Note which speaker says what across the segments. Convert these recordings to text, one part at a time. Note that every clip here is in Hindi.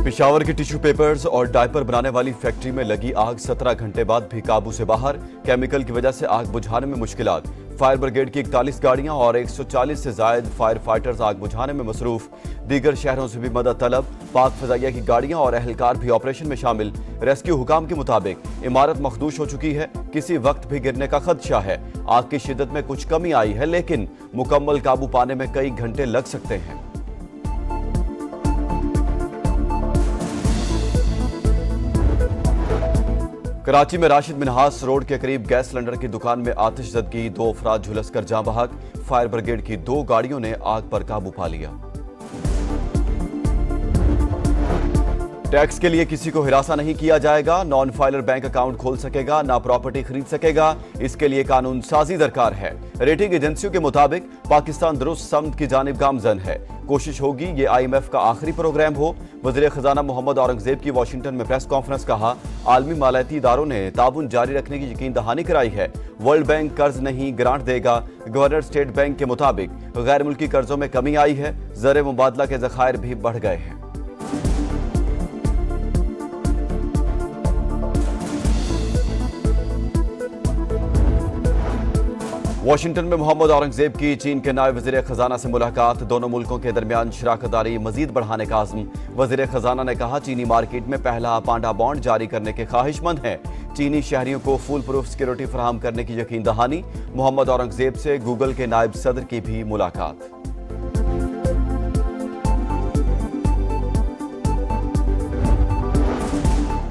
Speaker 1: पेशावर के टिश्यू पेपर्स और डायपर बनाने वाली फैक्ट्री में लगी आग 17 घंटे बाद भी काबू से बाहर। केमिकल की वजह से आग बुझाने में मुश्किलात। फायर ब्रिगेड की 41 गाड़ियां और 140 से जायद फायर फाइटर्स आग बुझाने में मसरूफ। दीगर शहरों से भी मदद तलब। पाक फजाइया की गाड़ियां और अहलकार भी ऑपरेशन में शामिल। रेस्क्यू हुकाम के मुताबिक इमारत मखदूश हो चुकी है, किसी वक्त भी गिरने का खदशा है। आग की शिद्दत में कुछ कमी आई है, लेकिन मुकम्मल काबू पाने में कई घंटे लग सकते हैं। कराची में राशिद मिनहास रोड के करीब गैस सिलेंडर की दुकान में आतिशज़दगी, 2 अफराद झुलसकर जाँ बहक। फायर ब्रिगेड की 2 गाड़ियों ने आग पर काबू पा लिया। टैक्स के लिए किसी को हिरासा नहीं किया जाएगा। नॉन फाइलर बैंक अकाउंट खोल सकेगा, ना प्रॉपर्टी खरीद सकेगा। इसके लिए कानून साजी दरकार है। रेटिंग एजेंसियों के मुताबिक पाकिस्तान दुरुस्त समत की जानिब गामजन है। कोशिश होगी ये IMF का आखिरी प्रोग्राम हो। वज़ीर खजाना मोहम्मद औरंगजेब की वाशिंगटन में प्रेस कॉन्फ्रेंस। कहा, आलमी मालियाती इदारों ने ताउन जारी रखने की यकीन दहानी कराई है। वर्ल्ड बैंक कर्ज नहीं ग्रांट देगा। गवर्नर स्टेट बैंक के मुताबिक गैर मुल्की कर्जों में कमी आई है। ज़र मुबादला के ज़खायर भी बढ़ गए हैं। वाशिंगटन में मोहम्मद औरंगजेब की चीन के नायब वज़ीर खजाना से मुलाकात। दोनों मुल्कों के दरमियान शराकतदारी मजीद बढ़ाने का आज़म। वज़ीर खजाना ने कहा, चीनी मार्केट में पहला पांडा बॉन्ड जारी करने के ख्वाहिशमंद हैं। चीनी शहरियों को फुल प्रूफ सिक्योरिटी फराहम करने की यकीन दहानी। मोहम्मद औरंगजेब से गूगल के नायब सदर की भी मुलाकात।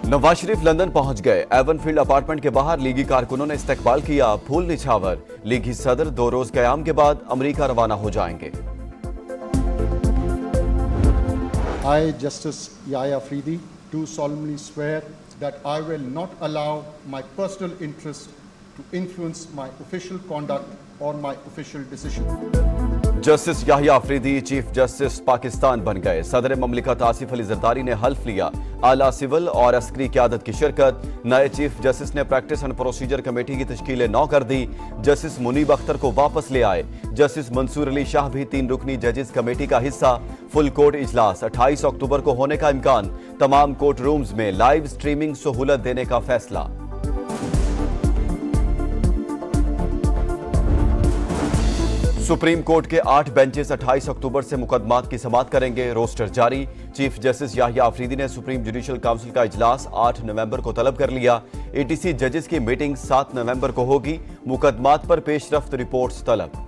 Speaker 1: नवाज शरीफ लंदन पहुंच गए। एवनफील्ड अपार्टमेंट के बाहर लीगी कारकुनों ने इस्तकबाल किया, फूल निछावर। लीगी सदर 2 रोज क़याम के बाद अमेरिका रवाना हो जाएंगे।
Speaker 2: I, Justice Yahya Afridi, do solemnly swear that I will not allow my personal interest to influence my official conduct or my official decision.
Speaker 1: Justice Yahya Afridi chief justice Pakistan बन गए। सदर ममलिकत आसिफ अली जरदारी ने हल्फ लिया। आला सिविल और अस्करी क़यादत की शिरकत। नए चीफ जस्टिस ने प्रैक्टिस एंड प्रोसीजर कमेटी की तश्कील 9 कर दी। जस्टिस मुनीब अख्तर को वापस ले आए। जस्टिस मंसूर अली शाह भी 3 रुकनी जजेस कमेटी का हिस्सा। फुल कोर्ट इजलास 28 अक्टूबर को होने का इम्कान। तमाम कोर्ट रूम्स में लाइव स्ट्रीमिंग सहूलत देने का फैसला। सुप्रीम कोर्ट के 8 बेंचेस 28 अक्टूबर से मुकदमात की समाअत करेंगे। रोस्टर जारी। चीफ जस्टिस याहिया अफरीदी ने सुप्रीम जुडिशल काउंसिल का इजलास 8 नवंबर को तलब कर लिया। ATC जजेस की मीटिंग 7 नवंबर को होगी। मुकदमात पर पेशरफ्त रिपोर्ट्स तलब।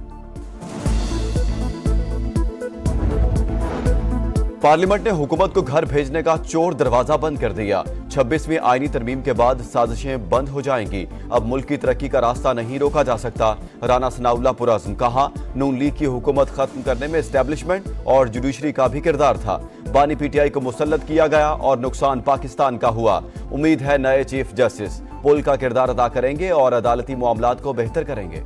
Speaker 1: पार्लियामेंट ने हुकूमत को घर भेजने का चोर दरवाजा बंद कर दिया। 26वीं आईनी तरमीम के बाद साजिशें बंद हो जाएंगी। अब मुल्क की तरक्की का रास्ता नहीं रोका जा सकता। राना सनाउल्लाह पुरअज़्म। कहा, नून लीग की हुकूमत खत्म करने में एस्टेब्लिशमेंट और जुडिशरी का भी किरदार था। बानी PTI को मुसल्लत किया गया और नुकसान पाकिस्तान का हुआ। उम्मीद है नए चीफ जस्टिस पुल का किरदार अदा करेंगे और अदालती मामलात को बेहतर करेंगे।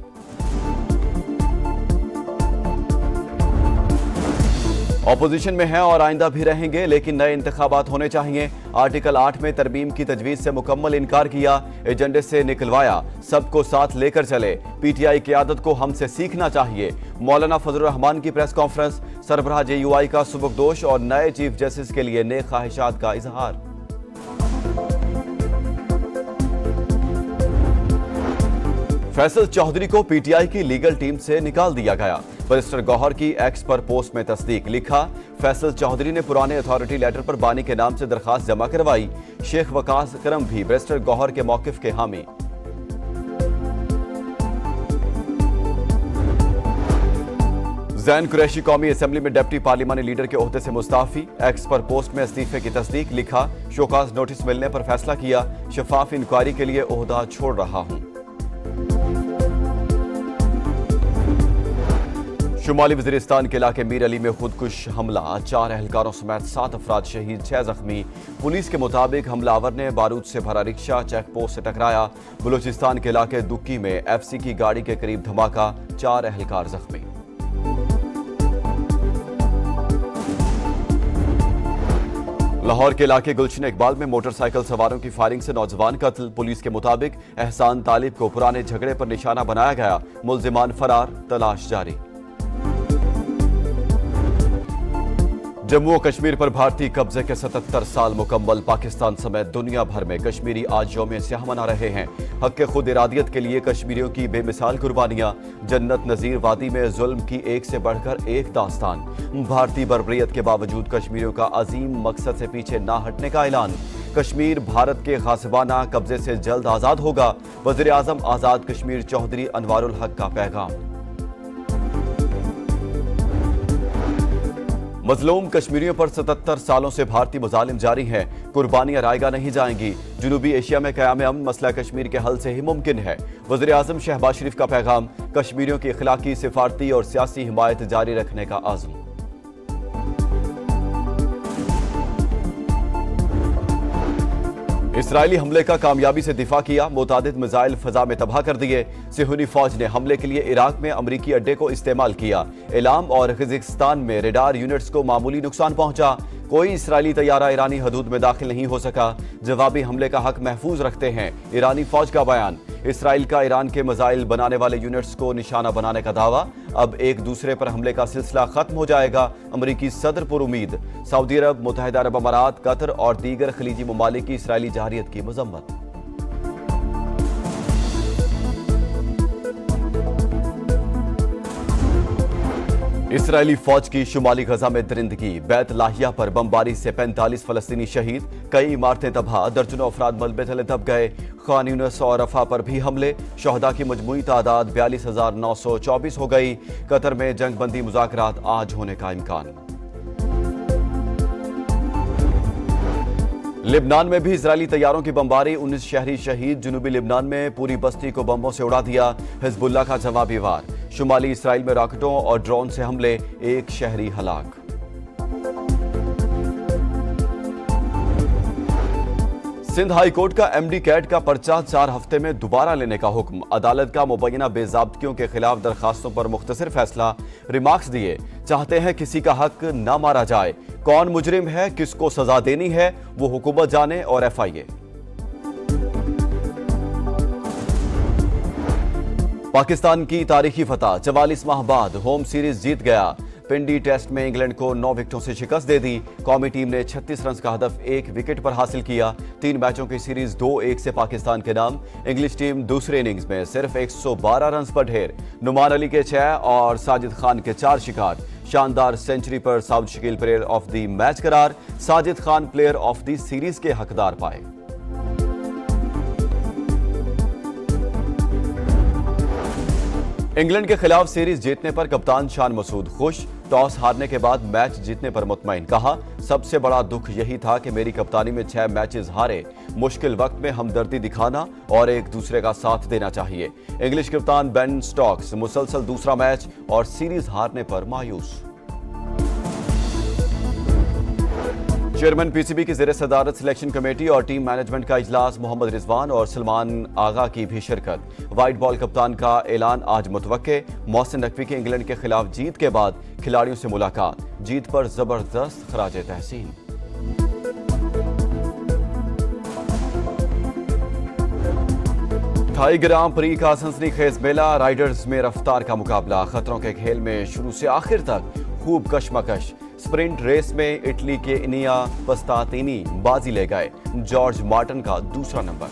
Speaker 1: ऑपोजिशन में हैं और आइंदा भी रहेंगे, लेकिन नए इंतखाबात होने चाहिए। आर्टिकल 8 में तरमीम की तजवीज से मुकम्मल इनकार किया। एजेंडे से निकलवाया। सबको साथ लेकर चले। PTI क़यादत को हमसे सीखना चाहिए। मौलाना फजलुर रहमान की प्रेस कॉन्फ्रेंस। सरबराह JUI का सुबकदोश और नए चीफ जस्टिस के लिए नेक ख्वाहिशात का इजहार। फैसल चौधरी को PTI की लीगल टीम से निकाल दिया गया। बैरिस्टर गौहर की एक्स पर पोस्ट में तस्दीक। लिखा, फैसल चौधरी ने पुराने अथॉरिटी लेटर पर बानी के नाम से दरखास्त जमा करवाई। शेख वकास करम भी बैरिस्टर गौहर के मौकिफ के हामी। जैन कुरैशी कौमी असेंबली में डिप्टी पार्लिमानी लीडर के ओहदे से मुस्ताफी। एक्स पर पोस्ट में इस्तीफे की तस्दीक। लिखा, शोकाज नोटिस मिलने पर फैसला किया। शफाफ इंक्वायरी के लिए ओहदा छोड़ रहा हूं। शुमाली वजीरिस्तान के इलाके मीर अली में खुदकुश हमला। 4 एहलकारों समेत 7 अफराद शहीद, 6 जख्मी। पुलिस के मुताबिक हमलावर ने बारूद से भरा रिक्शा चेक पोस्ट से टकराया। बलूचिस्तान के इलाके दुक्की में FC की गाड़ी के करीब धमाका, 4 एहलकार जख्मी। लाहौर के इलाके गुलशन इकबाल में मोटरसाइकिल सवारों की फायरिंग से नौजवान कत्ल। पुलिस के मुताबिक एहसान तालिब को पुराने झगड़े पर निशाना बनाया गया। मुल्जिमान फरार, तलाश जारी। जम्मू और कश्मीर पर भारतीय कब्जे के 77 साल मुकम्मल। पाकिस्तान समेत दुनिया भर में कश्मीरी आज यौम स्याह मना रहे हैं। हक खुद इरादियत के लिए कश्मीरियों की बेमिसाल कुर्बानियां। जन्नत नजीर वादी में जुल्म की एक से बढ़कर एक दास्तान। भारतीय बर्बरियत के बावजूद कश्मीरियों का अजीम मकसद से पीछे ना हटने का ऐलान। कश्मीर भारत के गासिबाना कब्जे से जल्द आजाद होगा। वज़ीर आज़म आजाद कश्मीर चौधरी अनवारुल हक का पैगाम। मजलूम कश्मीरियों पर 77 सालों से भारतीय मुजालिम जारी हैं। कुर्बानियां रायगा नहीं जाएंगी। जनूबी एशिया में क़याम अमन मसला कश्मीर के हल से ही मुमकिन है। वज़ीर आज़म शहबाज शरीफ का पैगाम। कश्मीरियों की इखलाकी, सिफारती और सियासी हिमायत जारी रखने का आज़म। इसराइली हमले का कामयाबी से दिफा किया। मुतादिद मिसाइल फजा में तबाह कर दिए। सिहूनी फौज ने हमले के लिए इराक में अमरीकी अड्डे को इस्तेमाल किया। इलाम और कजाकिस्तान में रेडार यूनिट्स को मामूली नुकसान पहुंचा। कोई इसराइली तैयारा ईरानी हदूद में दाखिल नहीं हो सका। जवाबी हमले का हक महफूज रखते हैं ईरानी फौज का बयान। इसराइल का ईरान के मिसाइल बनाने वाले यूनिट्स को निशाना बनाने का दावा। अब एक दूसरे पर हमले का सिलसिला खत्म हो जाएगा। अमरीकी सदर पर उम्मीद। सऊदी अरब, मुत्तहिदा अरब अमारात, कतर और दीगर खलीजी ममालिक की इसराइली जारियत की मजम्मत। इसराइली फौज की शुमाली गजा में दरिंदगी। बैत लाहिया पर बमबारी से 45 फलस्तीनी शहीद। कई इमारतें तबाह। दर्जनों अफराद मलबे तले दब गए। खान यूनिस और रफा पर भी हमले। शहदा की मजमूई तादाद 42,924 हो गई। कतर में जंगबंदी मुज़ाकरात आज होने का इम्कान। लिबनान में भी इजरायली तैयारों की बमबारी। 19 शहरी शहीद। जनूबी लिबनान में पूरी बस्ती को बमों से उड़ा दिया। हिजबुल्लाह का जवाबी वार। शुमाली इसराइल में रॉकेटों और ड्रोन से हमले। एक शहरी हलाक। सिंध हाई कोर्ट का एमडी कैट का पर्चा 4 हफ्ते में दोबारा लेने का हुक्म। अदालत का मुबैना बेज़ाब्तियों के खिलाफ दरखास्तों पर मुख्तसर फैसला। रिमार्क्स दिए। चाहते हैं किसी का हक ना मारा जाए। कौन मुजरिम है, किसको सजा देनी है, वो हुकूमत जाने और FIA। पाकिस्तान की तारीखी फतह। 44 माह बाद होम सीरीज जीत गया। पिंडी टेस्ट में इंग्लैंड को 9 विकेटों से शिकस्त दे दी। कौमी टीम ने 36 रन का हदफ 1 विकेट पर हासिल किया। 3 मैचों की सीरीज 2-1 से पाकिस्तान के नाम। इंग्लिश टीम दूसरे इनिंग्स में सिर्फ 112 रन पर ढेर। नुमान अली के 6 और साजिद खान के 4 शिकार। शानदार सेंचुरी पर south Shakeel player of the match करार। Sajid Khan player of the series के हकदार पाए। इंग्लैंड के खिलाफ सीरीज जीतने पर कप्तान शान मसूद खुश। टॉस हारने के बाद मैच जीतने पर मुतमईन। कहा, सबसे बड़ा दुख यही था कि मेरी कप्तानी में 6 मैचेस हारे। मुश्किल वक्त में हमदर्दी दिखाना और एक दूसरे का साथ देना चाहिए। इंग्लिश कप्तान बेन स्टोक्स मुसलसल दूसरा मैच और सीरीज हारने पर मायूस। चेयरमैन PCB की ज़ेर सदारत सिलेक्शन कमेटी और टीम मैनेजमेंट का इजलास। मोहम्मद रिजवान और सलमान आगा की भी शिरकत। वाइट बॉल कप्तान का ऐलान आज मुतवक्के। मोहसिन नकवी की इंग्लैंड के खिलाफ जीत के बाद खिलाड़ियों से मुलाकात। जीत पर जबरदस्त खराज तहसीन। थाई ग्रां प्री का सनसनीखेज मेला। राइडर्स में रफ्तार का मुकाबला। खतरों के खेल में शुरू से आखिर तक खूब कशमकश। स्प्रिंट रेस में इटली के इनिया पस्तातिनी बाजी ले गए। जॉर्ज मार्टिन का दूसरा नंबर।